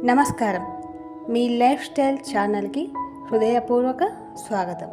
నమస్కారం. మీ life style ఛానల్కి హృదయపూర్వక స్వాగతం.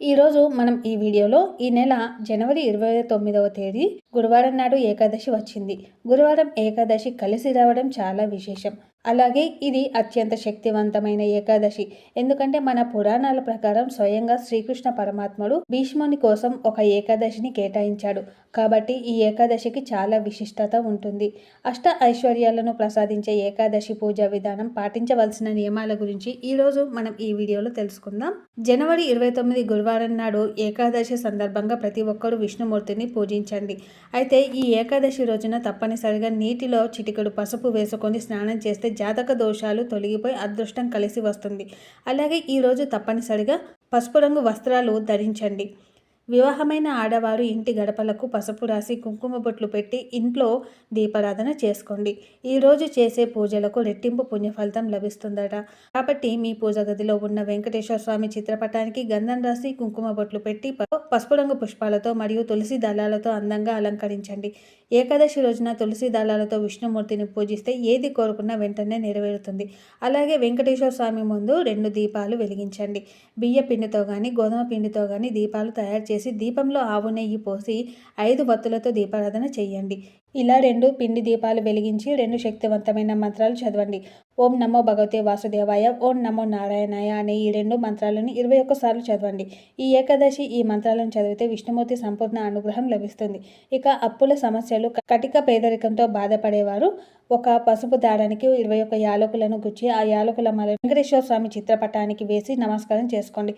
ఈరోజు మనం ఈ వీడియోలో ఈ నెల జనవరి 29వ తేదీ గురువారం నాడు ఏకాదశి వచ్చింది. గురువారం ఏకాదశి కలిసి రావడం చాలా విశేషం. అలాగే ఇది అత్యంత శక్తివంతమైన ఏకాదశి. ఎందుకంటే మన పురాణాల ప్రకారం స్వయంగా శ్రీకృష్ణ పరమాత్ముడు భీష్ముని కోసం ఒక ఏకాదశిని కేటాయించాడు. కాబట్టి ఈ ఏకాదశికి చాలా విశిష్టత ఉంటుంది. అష్ట ఐశ్వర్యాలను ప్రసాదించే ఏకాదశి పూజా విధానం, పాటించవలసిన నియమాల గురించి ఈరోజు మనం ఈ వీడియోలో తెలుసుకుందాం. జనవరి 29 గురువారం నాడు ఏకాదశి సందర్భంగా ప్రతి ఒక్కరూ విష్ణుమూర్తిని పూజించండి. అయితే ఈ ఏకాదశి రోజున తప్పనిసరిగా నీటిలో చిటికెడు పసుపు వేసుకొని స్నానం చేస్తే జాతక దోషాలు తొలగిపోయి అదృష్టం కలిసి వస్తుంది. అలాగే ఈరోజు తప్పనిసరిగా పసుపు రంగు వస్త్రాలు ధరించండి. వివాహమైన ఆడవారు ఇంటి గడపలకు పసుపు రాసి కుంకుమ బొట్లు పెట్టి ఇంట్లో దీపారాధన చేసుకోండి. ఈరోజు చేసే పూజలకు రెట్టింపు పుణ్యఫలితం లభిస్తుందట. కాబట్టి మీ పూజ గదిలో ఉన్న వెంకటేశ్వర స్వామి చిత్రపటానికి గంధం రాసి కుంకుమ బొట్లు పెట్టి పసుపు రంగు పుష్పాలతో మరియు తులసి దళాలతో అందంగా అలంకరించండి. ఏకాదశి రోజున తులసి దళాలతో విష్ణుమూర్తిని పూజిస్తే ఏది కోరుకున్నా వెంటనే నెరవేరుతుంది. అలాగే వెంకటేశ్వర స్వామి ముందు 2 దీపాలు వెలిగించండి. బియ్య పిండితో కానీ గోధుమ పిండితో కానీ దీపాలు తయారు చేసి దీపంలో ఆవు నెయ్యి పోసి 5 వత్తులతో దీపారాధన చేయండి. ఇలా 2 పిండి దీపాలు వెలిగించి 2 శక్తివంతమైన మంత్రాలు చదవండి. ఓం నమో భగవతే వాసుదేవాయ, ఓం నమో నారాయణాయ అనే ఈ 2 మంత్రాలను 21 సార్లు చదవండి. ఈ ఏకాదశి ఈ మంత్రాలను చదివితే విష్ణుమూర్తి సంపూర్ణ అనుగ్రహం లభిస్తుంది. ఇక అప్పుల సమస్యలు, కటిక పేదరికంతో బాధపడేవారు ఒక పసుపు దారానికి 21 యాలకులను గుచ్చి ఆ యాలకుల మాల వెంకటేశ్వర స్వామి చిత్రపటానికి వేసి నమస్కారం చేసుకోండి.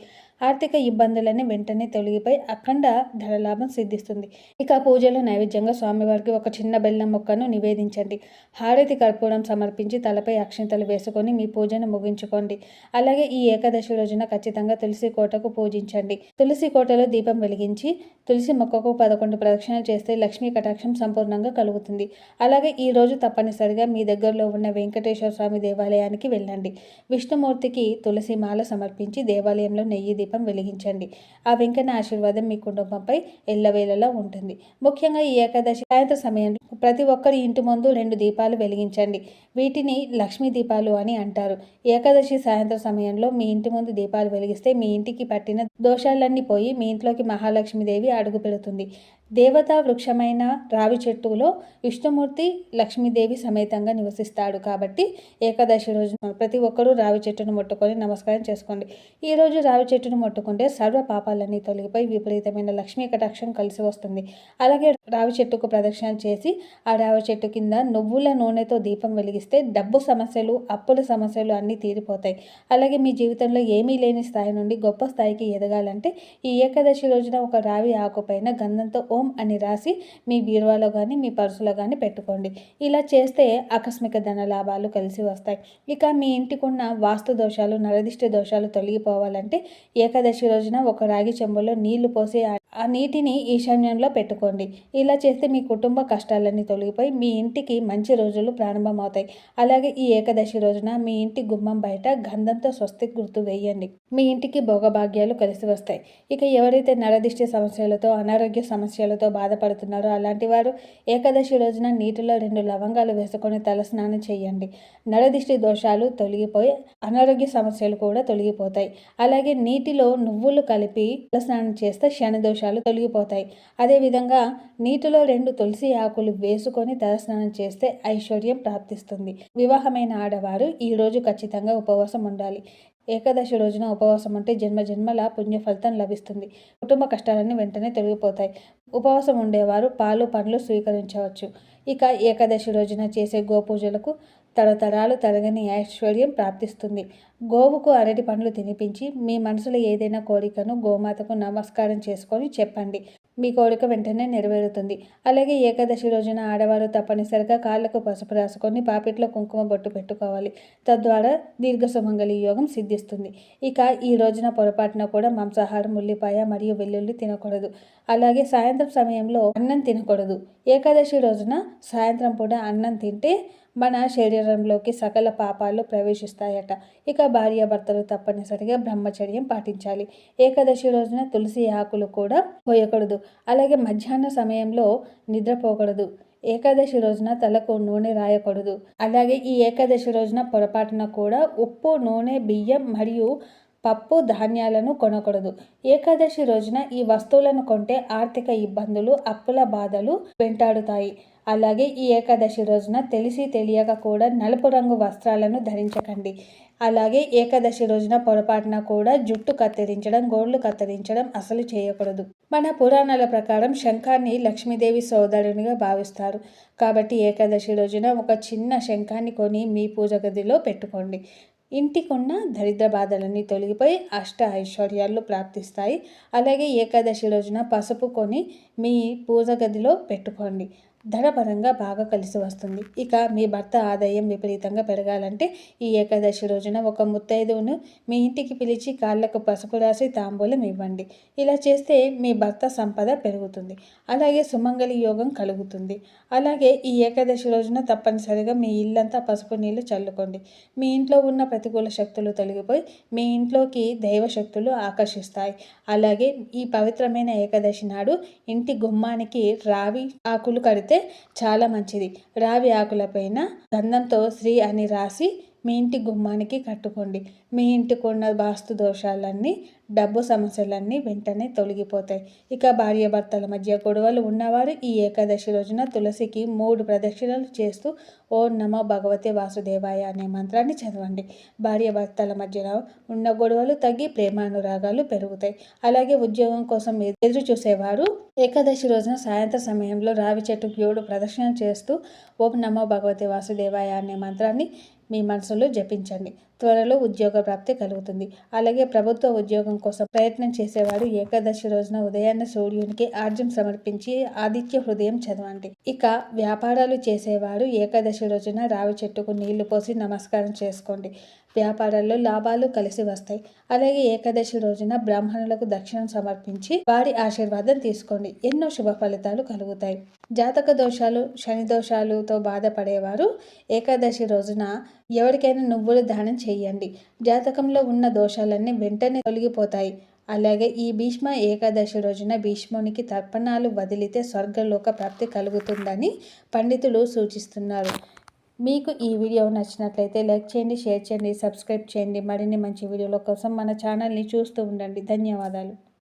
ఆర్థిక ఇబ్బందులన్నీ వెంటనే తొలగిపోయి అఖండ ధనలాభం సిద్ధిస్తుంది. ఇక పూజలో నైవేద్యంగా స్వామివారికి ఒక చిన్న బెల్లం ముక్కను నివేదించండి. హారతి కర్పూరం సమర్పించి తలపై అక్షింతలు వేసుకొని మీ పూజను ముగించుకోండి. అలాగే ఈ ఏకాదశి రోజున ఖచ్చితంగా తులసి కోటకు పూజించండి. తులసి కోటలో దీపం వెలిగించి తులసి మొక్కకు 11 ప్రదక్షిణలు చేస్తే లక్ష్మీ కటాక్షం సంపూర్ణంగా కలుగుతుంది. అలాగే ఈ రోజు తప్పనిసరిగా మీ దగ్గరలో ఉన్న వెంకటేశ్వర స్వామి దేవాలయానికి వెళ్ళండి. విష్ణుమూర్తికి తులసి మాల సమర్పించి దేవాలయంలో నెయ్యి దీపం వెలిగించండి. ఆ వెంకన్న ఆశీర్వాదం మీ కుటుంబంపై ఎల్లవేళలా ఉంటుంది. ముఖ్యంగా ఈ ఏకాదశి సాయంత్రం సమయంలో ప్రతి ఒక్కరి ఇంటి ముందు 2 దీపాలు వెలిగించండి. వీటిని లక్ష్మీ దీపాలు అని అంటారు. ఏకాదశి సాయంత్రం సమయంలో మీ ఇంటి ముందు దీపాలు వెలిగిస్తే మీ ఇంటికి పట్టిన దోషాలన్నీ పోయి మీ ఇంట్లోకి మహాలక్ష్మీదేవి అడుగు పెడుతుంది. దేవతా వృక్షమైన రావి చెట్టులో విష్ణుమూర్తి లక్ష్మీదేవి సమేతంగా నివసిస్తాడు. కాబట్టి ఏకాదశి రోజు ప్రతి ఒక్కరూ రావి చెట్టును ముట్టుకొని నమస్కారం చేసుకోండి. ఈ రోజు రావి చెట్టును ముట్టుకుంటే సర్వ పాపాలన్నీ తొలగిపోయి విపరీతమైన లక్ష్మీ కటాక్షం కలిసి వస్తుంది. అలాగే రావి చెట్టుకు ప్రదక్షిణలు చేసి ఆ రావి చెట్టు కింద నువ్వుల నూనెతో దీపం వెలిగిస్తే డబ్బు సమస్యలు, అప్పుల సమస్యలు అన్నీ తీరిపోతాయి. అలాగే మీ జీవితంలో ఏమీ లేని స్థాయి నుండి గొప్ప స్థాయికి ఎదగాలంటే ఈ ఏకాదశి రోజున ఒక రావి ఆకుపైన గంధంతో ఓం అని రాసి మీ బీరువాలో కానీ మీ పర్సులో కానీ పెట్టుకోండి. ఇలా చేస్తే ఆకస్మిక ధన లాభాలు కలిసి వస్తాయి. ఇక మీ ఇంటికున్న వాస్తు దోషాలు, నరదిష్టి దోషాలు తొలగిపోవాలంటే ఏకాదశి రోజున ఒక రాగి చెంబులో నీళ్లు పోసి ఆ నీటిని ఈశాన్యంలో పెట్టుకోండి. ఇలా చేస్తే మీ కుటుంబ కష్టాలన్నీ తొలగిపోయి మీ ఇంటికి మంచి రోజులు ప్రారంభమవుతాయి. అలాగే ఈ ఏకాదశి రోజున మీ ఇంటి గుమ్మం బయట గంధంతో స్వస్తిక్ గుర్తు వేయండి. మీ ఇంటికి భోగభాగ్యాలు కలిసి వస్తాయి. ఇక ఎవరైతే నరదిష్టి సమస్యలతో, అనారోగ్య సమస్యలతో బాధపడుతున్నారో అలాంటి వారు ఏకాదశి రోజున నీటిలో 2 లవంగాలు వేసుకొని తల స్నానం చేయండి. నరదిష్టి దోషాలు తొలగిపోయి అనారోగ్య సమస్యలు కూడా తొలగిపోతాయి. అలాగే నీటిలో నువ్వులు కలిపి తల స్నానం చేస్తే శని దోషాలు తొలగిపోతాయి. అదేవిధంగా నీటిలో 2 తులసి ఆకులు వేసుకొని తలస్నానం చేస్తే ఐశ్వర్యం ప్రాప్తిస్తుంది. వివాహమైన ఆడవారు ఈ రోజు ఖచ్చితంగా ఉపవాసం ఉండాలి. ఏకాదశి రోజున ఉపవాసం ఉంటే జన్మజన్మల పుణ్య ఫలితం లభిస్తుంది. కుటుంబ కష్టాలన్నీ వెంటనే తొలగిపోతాయి. ఉపవాసం ఉండేవారు పాలు, పండ్లు స్వీకరించవచ్చు. ఇక ఏకాదశి రోజున చేసే గోపూజలకు తరతరాలు తరగని ఐశ్వర్యం ప్రాప్తిస్తుంది. గోవుకు అరటి పండ్లు తినిపించి మీ మనసులో ఏదైనా కోరికను గోమాతకు నమస్కారం చేసుకొని చెప్పండి. మీ కోరిక వెంటనే నెరవేరుతుంది. అలాగే ఏకాదశి రోజున ఆడవారు తప్పనిసరిగా కాళ్ళకు పసుపు రాసుకొని పాపిట్లో కుంకుమ బొట్టు పెట్టుకోవాలి. తద్వారా దీర్ఘ సుమంగళి యోగం సిద్ధిస్తుంది. ఇక ఈ రోజున పొరపాటున కూడా మాంసాహారం, ఉల్లిపాయ మరియు వెల్లుల్లి తినకూడదు. అలాగే సాయంత్రం సమయంలో అన్నం తినకూడదు. ఏకాదశి రోజున సాయంత్రం పూట అన్నం తింటే మన శరీరంలోకి సకల పాపాలు ప్రవేశిస్తాయట. ఇక భార్యాభర్తలు తప్పనిసరిగా బ్రహ్మచర్యం పాటించాలి. ఏకాదశి రోజున తులసి ఆకులు కూడా పోయకూడదు. అలాగే మధ్యాహ్న సమయంలో నిద్రపోకూడదు. ఏకాదశి రోజున తలకు నూనె రాయకూడదు. అలాగే ఈ ఏకాదశి రోజున పొరపాటున కూడా ఉప్పు, నూనె, బియ్యం మరియు పప్పు ధాన్యాలను కొనకూడదు. ఏకాదశి రోజున ఈ వస్తువులను కొంటే ఆర్థిక ఇబ్బందులు, అప్పుల బాధలు వెంటాడుతాయి. అలాగే ఈ ఏకాదశి రోజున తెలిసి తెలియక కూడా నలుపు రంగు వస్త్రాలను ధరించకండి. అలాగే ఏకాదశి రోజున పొరపాటున కూడా జుట్టు కత్తిరించడం, గోళ్లు కత్తిరించడం అసలు చేయకూడదు. మన పురాణాల ప్రకారం శంఖాన్ని లక్ష్మీదేవి సోదరునిగా భావిస్తారు. కాబట్టి ఏకాదశి రోజున ఒక చిన్న శంఖాన్ని కొని మీ పూజ గదిలో పెట్టుకోండి. ఇంటికున్న దరిద్ర బాధలన్నీ తొలగిపోయి అష్ట ఐశ్వర్యాలు ప్రాప్తిస్తాయి. అలాగే ఏకాదశి రోజున పసుపు కొని మీ పూజ గదిలో పెట్టుకోండి. ధనపరంగా బాగా కలిసి వస్తుంది. ఇక మీ భర్త ఆదాయం విపరీతంగా పెరగాలంటే ఈ ఏకాదశి రోజున ఒక ముత్తైదువును మీ ఇంటికి పిలిచి కాళ్ళకు పసుపు రాసి తాంబూలం ఇవ్వండి. ఇలా చేస్తే మీ భర్త సంపద పెరుగుతుంది. అలాగే సుమంగళి యోగం కలుగుతుంది. అలాగే ఈ ఏకాదశి రోజున తప్పనిసరిగా మీ ఇల్లంతా పసుపు నీళ్లు చల్లుకోండి. మీ ఇంట్లో ఉన్న ప్రతికూల శక్తులు తొలగిపోయి మీ ఇంట్లోకి దైవ శక్తులు ఆకర్షిస్తాయి. అలాగే ఈ పవిత్రమైన ఏకాదశి నాడు ఇంటి గుమ్మానికి రావి ఆకులు కడితే చాలా మంచిది. రావి ఆకులపైన గంధంతో శ్రీ అని రాసి మీ ఇంటి గుమ్మానికి కట్టుకోండి. మీ ఇంటికి ఉన్న వాస్తు దోషాలన్నీ, డబ్బు సమస్యలన్నీ వెంటనే తొలగిపోతాయి. ఇక భార్యాభర్తల మధ్య గొడవలు ఉన్నవారు ఈ ఏకాదశి రోజున తులసికి 3 ప్రదక్షిణలు చేస్తూ ఓం నమో భగవతే వాసుదేవాయ అనే మంత్రాన్ని చదవండి. భార్యాభర్తల మధ్యలో ఉన్న గొడవలు తగ్గి ప్రేమానురాగాలు పెరుగుతాయి. అలాగే ఉద్యోగం కోసం ఎదురు చూసేవారు ఏకాదశి రోజున సాయంత్రం సమయంలో రావి చెట్టుకు 7 ప్రదక్షిణలు చేస్తూ ఓం నమో భగవతే వాసుదేవాయ అనే మంత్రాన్ని మీ మనసులో జపించండి. త్వరలో ఉద్యోగ ప్రాప్తి కలుగుతుంది. అలాగే ప్రభుత్వ ఉద్యోగం కోసం ప్రయత్నం చేసేవారు ఏకాదశి రోజున ఉదయాన్నే సూర్యునికి ఆర్జ్యం సమర్పించి ఆదిత్య హృదయం చదవండి. ఇక వ్యాపారాలు చేసేవారు ఏకాదశి రోజున రావి చెట్టుకు నీళ్లు పోసి నమస్కారం చేసుకోండి. వ్యాపారాల్లో లాభాలు కలిసి వస్తాయి. అలాగే ఏకాదశి రోజున బ్రాహ్మణులకు దక్షిణం సమర్పించి వారి ఆశీర్వాదం తీసుకోండి. ఎన్నో శుభ ఫలితాలు కలుగుతాయి. జాతక దోషాలు, శని దోషాలతో బాధపడేవారు ఏకాదశి రోజున ఎవరికైనా నువ్వులు దానం చేయండి. జాతకంలో ఉన్న దోషాలన్నీ వెంటనే తొలగిపోతాయి. అలాగే ఈ భీష్మ ఏకాదశి రోజున భీష్మునికి తర్పణాలు వదిలితే స్వర్గలోక ప్రాప్తి కలుగుతుందని పండితులు సూచిస్తున్నారు. మీకు ఈ వీడియో నచ్చినట్లయితే లైక్ చేయండి, షేర్ చేయండి, సబ్స్క్రైబ్ చేయండి. మరిన్ని మంచి వీడియోల కోసం మన ఛానల్ని చూస్తూ ఉండండి. ధన్యవాదాలు.